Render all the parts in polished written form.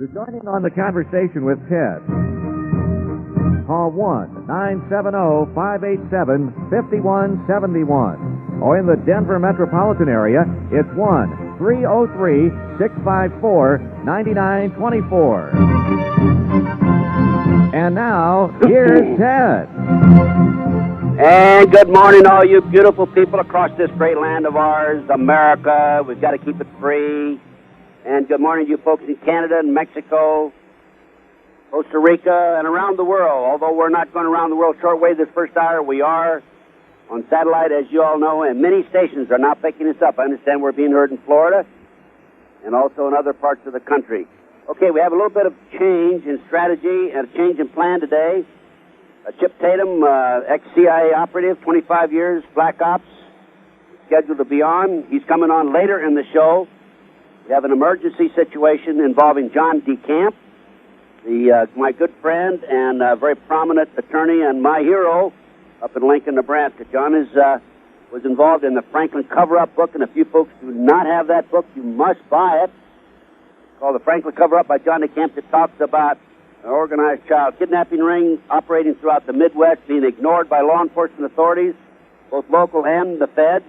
To join in on the conversation with Ted, call 1-970-587-5171. Or in the Denver metropolitan area, it's 1-303-654-9924. And now, here's Ted. And good morning, all you beautiful people across this great land of ours, America. We've got to keep it free. And good morning to you folks in Canada and Mexico, Costa Rica, and around the world. Although we're not going around the world shortwave this first hour, we are on satellite, as you all know, and many stations are now picking us up. I understand we're being heard in Florida and also in other parts of the country. Okay, we have a little bit of change in strategy and a change in plan today. Chip Tatum, ex-CIA operative, 25 years, Black Ops, scheduled to be on. He's coming on later in the show. We have an emergency situation involving John DeCamp, my good friend and very prominent attorney and my hero up in Lincoln, Nebraska. John was involved in the Franklin cover-up book, and if you folks do not have that book, you must buy it. It's called The Franklin Cover-Up by John DeCamp. It talks about an organized child kidnapping ring operating throughout the Midwest, being ignored by law enforcement authorities, both local and the feds.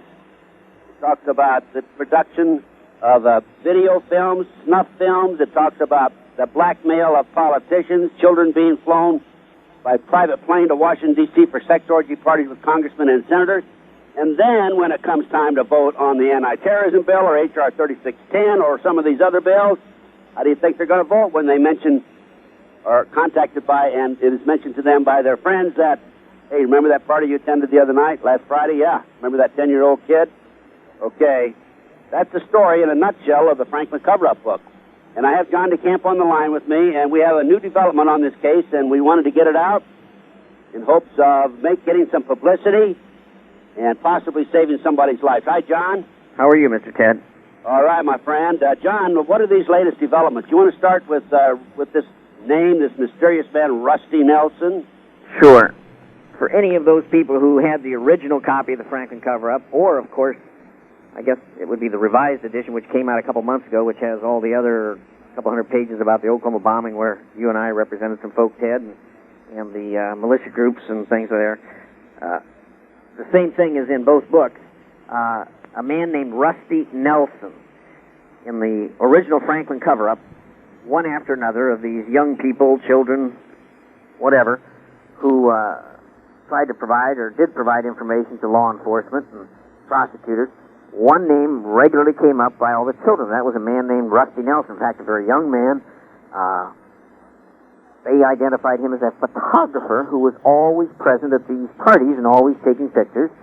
It talks about the production of video films, snuff films. It talks about the blackmail of politicians, children being flown by private plane to Washington, D.C. for sex orgy parties with congressmen and senators. And then when it comes time to vote on the anti-terrorism bill or H.R. 3610 or some of these other bills, how do you think they're going to vote when they mention or contacted by, and it is mentioned to them by their friends that, hey, remember that party you attended the other night, last Friday? Yeah. Remember that 10-year-old kid? Okay. That's the story in a nutshell of the Franklin cover-up book. And I have John DeCamp on the line with me, and we have a new development on this case, and we wanted to get it out in hopes of getting some publicity and possibly saving somebody's life. Hi, John. How are you, Mr. Ted? All right, my friend. John, what are these latest developments? You want to start with this name, this mysterious man, Rusty Nelson? Sure. For any of those people who had the original copy of the Franklin cover-up, or, of course, I guess it would be the revised edition, which came out a couple months ago, which has all the other couple hundred pages about the Oklahoma bombing, where you and I represented some folk, Ted, and the militia groups and things there. The same thing is in both books. A man named Rusty Nelson, in the original Franklin cover-up, one after another of these young people, children, whatever, who tried to provide or did provide information to law enforcement and prosecutors. One name regularly came up by all the children. That was a man named Rusty Nelson. In fact, a very young man. They identified him as a photographer who was always present at these parties and always taking pictures,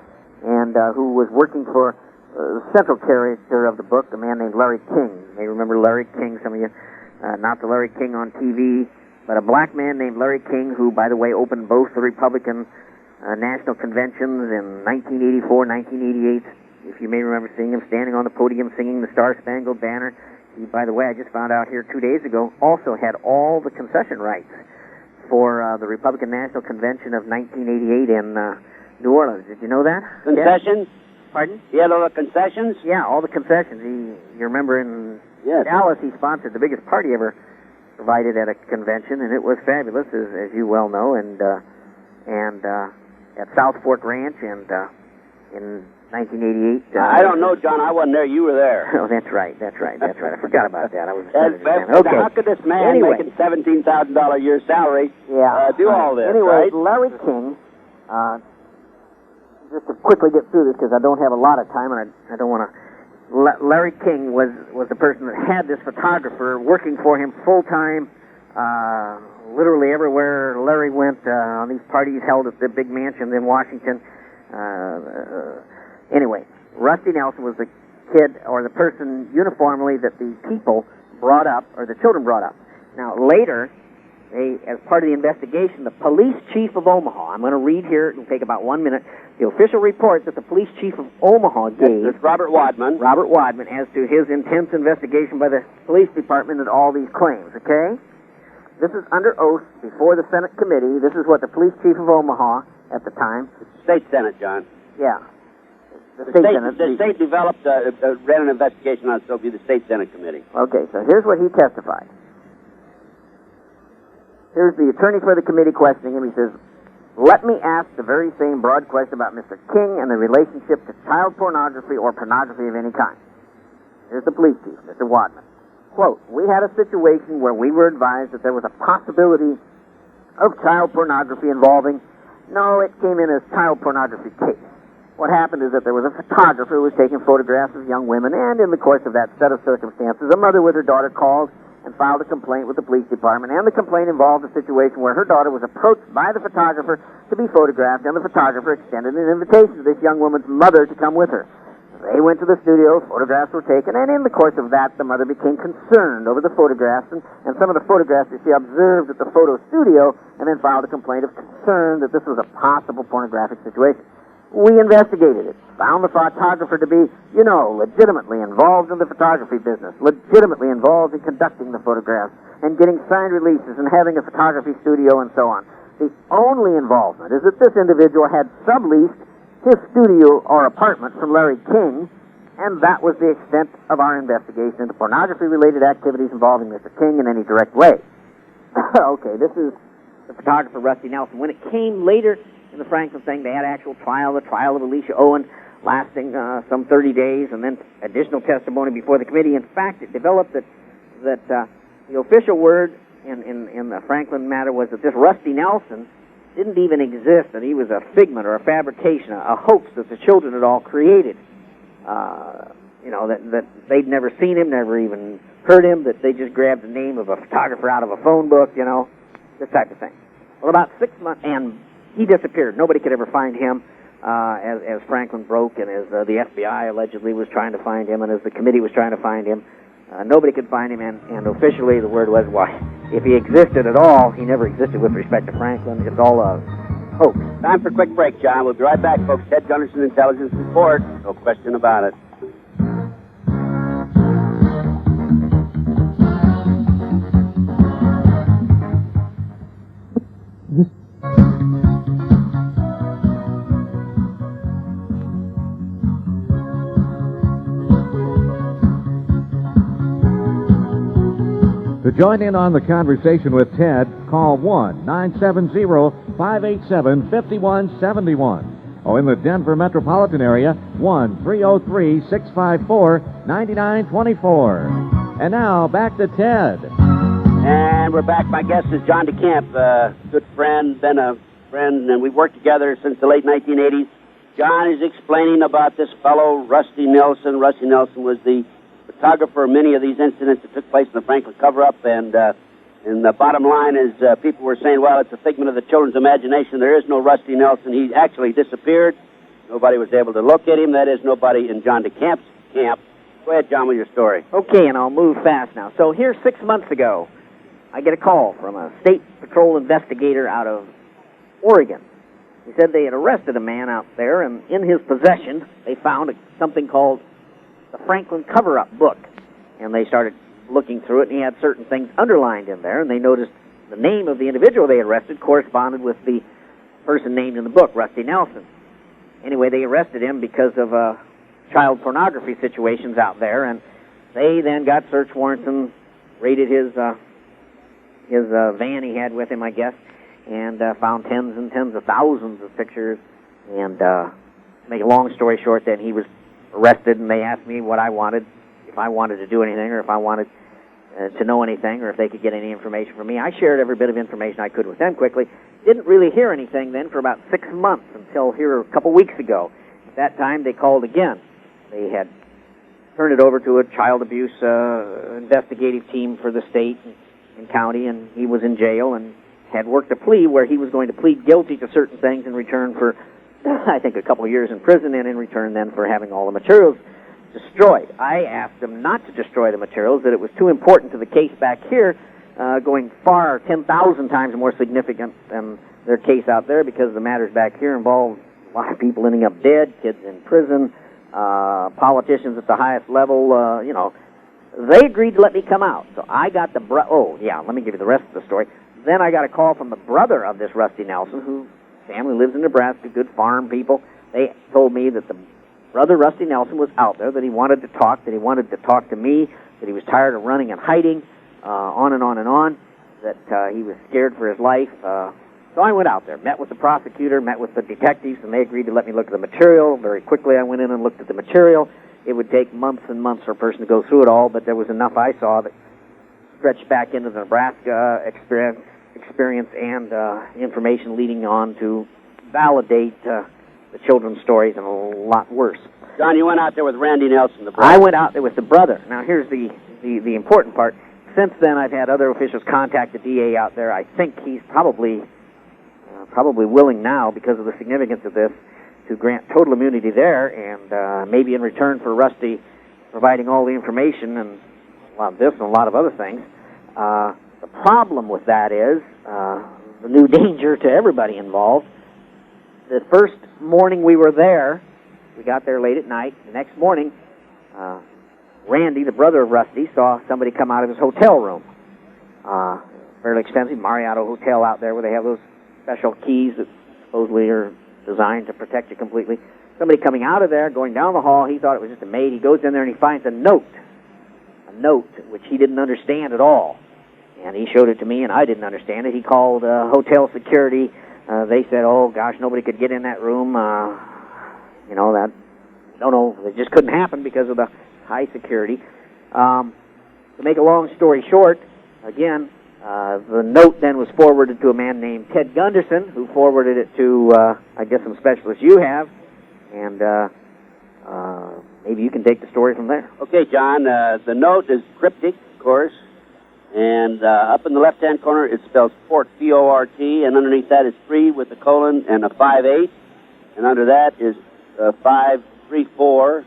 and who was working for the central character of the book, a man named Larry King. You may remember Larry King, some of you. Not the Larry King on TV, but a black man named Larry King, who, by the way, opened both the Republican national conventions in 1984, 1988. If you may remember seeing him standing on the podium singing the Star-Spangled Banner. He, by the way, I just found out here 2 days ago, also had all the concession rights for the Republican National Convention of 1988 in New Orleans. Did you know that? Concessions? Yes. Pardon? He had all the concessions? Yeah, all the concessions. You remember in Dallas, he sponsored the biggest party ever provided at a convention, and it was fabulous, as you well know, and at South Fork Ranch, and in 1988. I don't know, John. I wasn't there. You were there. Oh, that's right. I forgot about that. I was okay. How could this man making $17,000 a year salary do all this? Anyway, right? Larry King. Just to quickly get through this, because I don't have a lot of time, and I don't want to. Larry King was the person that had this photographer working for him full time, literally everywhere Larry went on these parties held at the big mansion in Washington. Anyway, Rusty Nelson was the kid or the person uniformly that the people brought up, or the children brought up. Now, later, as part of the investigation, the police chief of Omaha, I'm going to read here, it'll take about 1 minute, the official report that the police chief of Omaha gave. It's Robert Wadman, as to his intense investigation by the police department and all these claims, okay? This is under oath before the Senate committee. This is what the police chief of Omaha at the time. State Senate, John. Yeah. The state developed, ran an investigation on it, so it'll be the State Senate committee. Okay, so here's what he testified. Here's the attorney for the committee questioning him. He says, let me ask the very same broad question about Mr. King and the relationship to child pornography or pornography of any kind. Here's the police chief, Mr. Wadman. Quote, we had a situation where we were advised that there was a possibility of child pornography involving, no, it came in as child pornography case. What happened is that there was a photographer who was taking photographs of young women, and in the course of that set of circumstances, a mother with her daughter called and filed a complaint with the police department, and the complaint involved a situation where her daughter was approached by the photographer to be photographed, and the photographer extended an invitation to this young woman's mother to come with her. They went to the studio, photographs were taken, and in the course of that, the mother became concerned over the photographs and some of the photographs that she observed at the photo studio, and then filed a complaint of concern that this was a possible pornographic situation. We investigated it, found the photographer to be, legitimately involved in the photography business, legitimately involved in conducting the photographs, and getting signed releases, and having a photography studio, and so on. The only involvement is that this individual had subleased his studio or apartment from Larry King, and that was the extent of our investigation into pornography-related activities involving Mr. King in any direct way. Okay, this is the photographer, Rusty Nelson. When it came later in the Franklin thing, they had actual trial, the trial of Alicia Owen, lasting some 30 days, and then additional testimony before the committee. In fact, it developed that the official word in the Franklin matter was that this Rusty Nelson didn't even exist, that he was a figment or a fabrication, a hoax that the children had all created. That they'd never seen him, never even heard him, that they just grabbed the name of a photographer out of a phone book, this type of thing. Well, about 6 months, and he disappeared. Nobody could ever find him, as Franklin broke, and as the FBI allegedly was trying to find him, and as the committee was trying to find him. Nobody could find him, and officially the word was, if he existed at all, he never existed with respect to Franklin. It's all a hoax. Time for a quick break, John. We'll be right back, folks. Ted Gunderson, Intelligence Report. No question about it. To join in on the conversation with Ted, call 1-970-587-5171. Oh, in the Denver metropolitan area, 1-303-654-9924. And now, back to Ted. And we're back. My guest is John DeCamp, a good friend, been a friend, and we've worked together since the late 1980s. John is explaining about this fellow, Rusty Nelson. Rusty Nelson was the photographer of many of these incidents that took place in the Franklin cover-up, and the bottom line is people were saying, well, it's a figment of the children's imagination. There is no Rusty Nelson. He actually disappeared. Nobody was able to locate him. That is, nobody in John DeCamp's camp. Go ahead, John, with your story. Okay, and I'll move fast now. So here, 6 months ago, I get a call from a state patrol investigator out of Oregon. He said they had arrested a man out there, and in his possession, they found something called the Franklin cover-up book. And they started looking through it, and he had certain things underlined in there, and they noticed the name of the individual they arrested corresponded with the person named in the book, Rusty Nelson. Anyway, they arrested him because of child pornography situations out there, and they then got search warrants and raided his van he had with him, I guess, and found tens and tens of thousands of pictures. And to make a long story short, then he was arrested, and they asked me what I wanted, if I wanted to do anything, or if I wanted to know anything, or if they could get any information from me. I shared every bit of information I could with them quickly. Didn't really hear anything then for about 6 months until here a couple weeks ago. At that time, they called again. They had turned it over to a child abuse investigative team for the state and county, and he was in jail and had worked a plea where he was going to plead guilty to certain things in return for, I think, a couple of years in prison, and in return then for having all the materials destroyed. I asked them not to destroy the materials, that it was too important to the case back here, going far 10,000 times more significant than their case out there, because the matters back here involved a lot of people ending up dead, kids in prison, politicians at the highest level, They agreed to let me come out. So I got let me give you the rest of the story. Then I got a call from the brother of this Rusty Nelson, whose family lives in Nebraska, good farm people. They told me that the brother Rusty Nelson was out there, that he wanted to talk to me, that he was tired of running and hiding, on and on and on. that he was scared for his life. So I went out there, met with the prosecutor, met with the detectives, and they agreed to let me look at the material. Very quickly I went in and looked at the material. It would take months and months for a person to go through it all, but there was enough I saw that stretched back into the Nebraska experience and information leading on to validate the children's stories and a lot worse. John, you went out there with Randy Nelson, the brother. I went out there with the brother. Now, here's the important part. Since then, I've had other officials contact the DA out there. I think he's probably willing now, because of the significance of this, to grant total immunity there, and maybe in return for Rusty providing all the information and a lot of this and a lot of other things. The problem with that is the new danger to everybody involved. The first morning we were there, we got there late at night. The next morning, Randy, the brother of Rusty, saw somebody come out of his hotel room. Fairly expensive Mariotto Hotel out there where they have those special keys that supposedly are designed to protect you completely. Somebody coming out of there, going down the hall. He thought it was just a maid. He goes in there and he finds a note which he didn't understand at all. And he showed it to me, and I didn't understand it. He called hotel security. They said, oh, gosh, nobody could get in that room. It just couldn't happen because of the high security. To make a long story short, again, the note then was forwarded to a man named Ted Gunderson, who forwarded it to, I guess, some specialists you have, and maybe you can take the story from there. Okay, John, the note is cryptic, of course, and up in the left-hand corner it spells Fort, F-O-R-T, and underneath that is 3 with a colon and a 5-8, and under that is 5-3-4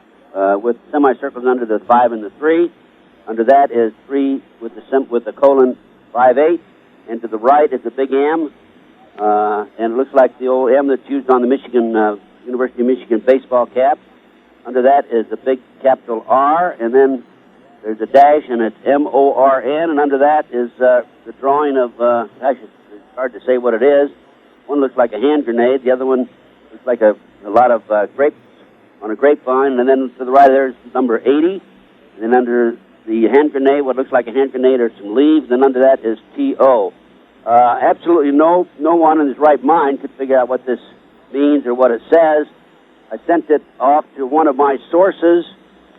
with semicircles under the 5 and the 3. Under that is 3 with the colon 5-8, and to the right is a big M, and it looks like the old M that's used on the University of Michigan baseball cap. Under that is a big capital R, and then there's a dash, and it's M-O-R-N, and under that is the drawing of, it's hard to say what it is. One looks like a hand grenade, the other one looks like a lot of grapes on a grapevine, and then to the right there's number 80, and then under the hand grenade, what looks like a hand grenade, are some leaves, and under that is T-O. Absolutely no one in his right mind could figure out what this means or what it says. I sent it off to one of my sources,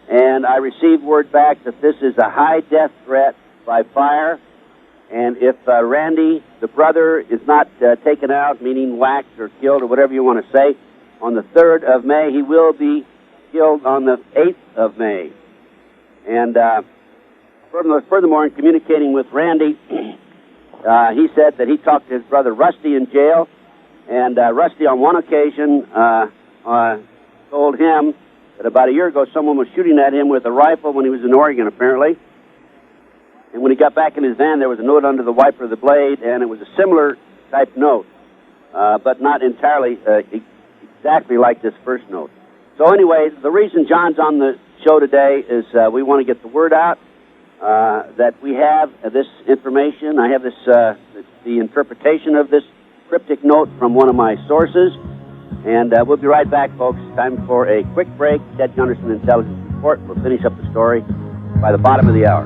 and I received word back that this is a high death threat by fire, and if Randy, the brother, is not taken out, meaning whacked or killed or whatever you want to say, on the 3rd of May, he will be killed on the 8th of May. And furthermore, in communicating with Randy, he said that he talked to his brother Rusty in jail, and Rusty on one occasion told him that about a year ago someone was shooting at him with a rifle when he was in Oregon, apparently. And when he got back in his van, there was a note under the wiper of the blade, and it was a similar type note, but not entirely exactly like this first note. So anyway, the reason John's on the show today is we want to get the word out that we have this information. I have this the interpretation of this cryptic note from one of my sources, and we'll be right back, folks. Time for a quick break. Ted Gunderson Intelligence Report. We'll finish up the story by the bottom of the hour.